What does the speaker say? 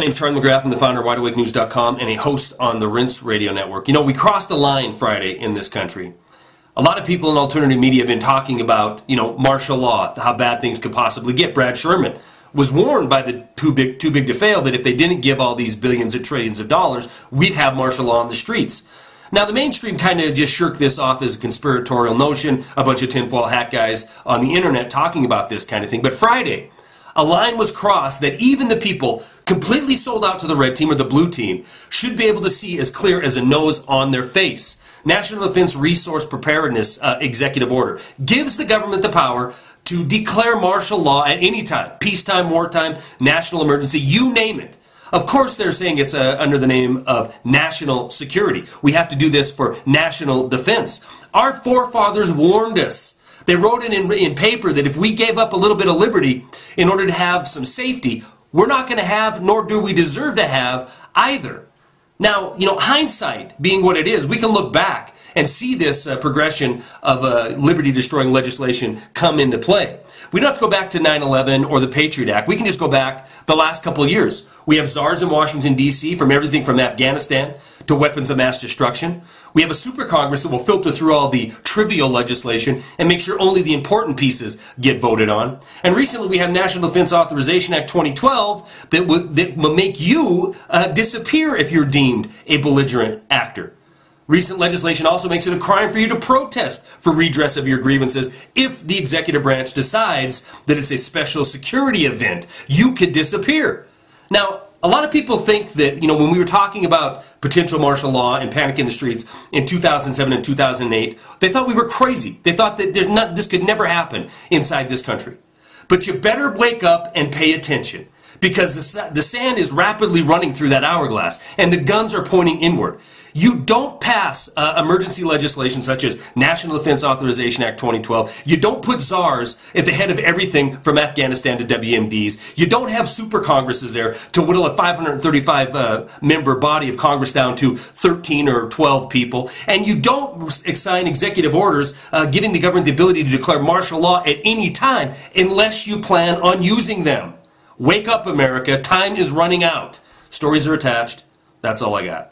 name's Charlie McGrath. I'm the founder of WideAwakeNews.com and a host on the Rinse Radio Network. You know, we crossed a line Friday in this country. A lot of people in alternative media have been talking about, you know, martial law, how bad things could possibly get. Brad Sherman was warned by the too big to fail that if they didn't give all these billions and trillions of dollars, we'd have martial law on the streets. Now, the mainstream kind of just shirked this off as a conspiratorial notion, a bunch of tinfoil hat guys on the internet talking about this kind of thing. But Friday, a line was crossed that even the people completely sold out to the red team or the blue team should be able to see as clear as a nose on their face. National Defense Resource Preparedness Executive Order gives the government the power to declare martial law at any time, peacetime, wartime, national emergency, you name it. Of course, they're saying it's under the name of national security. We have to do this for national defense. Our forefathers warned us. They wrote it in paper that if we gave up a little bit of liberty in order to have some safety, we're not going to have, nor do we deserve to have, either. Now, you know, hindsight being what it is, we can look back and see this progression of liberty-destroying legislation come into play. We don't have to go back to 9/11 or the Patriot Act. We can just go back the last couple of years. We have czars in Washington, D.C., from everything from Afghanistan to weapons of mass destruction. We have a super Congress that will filter through all the trivial legislation and make sure only the important pieces get voted on. And recently we have National Defense Authorization Act 2012 that will make you disappear if you're deemed a belligerent actor. Recent legislation also makes it a crime for you to protest for redress of your grievances if the executive branch decides that it's a special security event. You could disappear. Now, a lot of people think that, you know, when we were talking about potential martial law and panic in the streets in 2007 and 2008, they thought we were crazy. They thought that this could never happen inside this country. But you better wake up and pay attention, because the sand is rapidly running through that hourglass and the guns are pointing inward. You don't pass emergency legislation such as National Defense Authorization Act 2012. You don't put czars at the head of everything from Afghanistan to WMDs. You don't have super Congresses there to whittle a 535-member body of Congress down to 13 or 12 people. And you don't sign executive orders giving the government the ability to declare martial law at any time unless you plan on using them. Wake up, America. Time is running out. Stories are attached. That's all I got.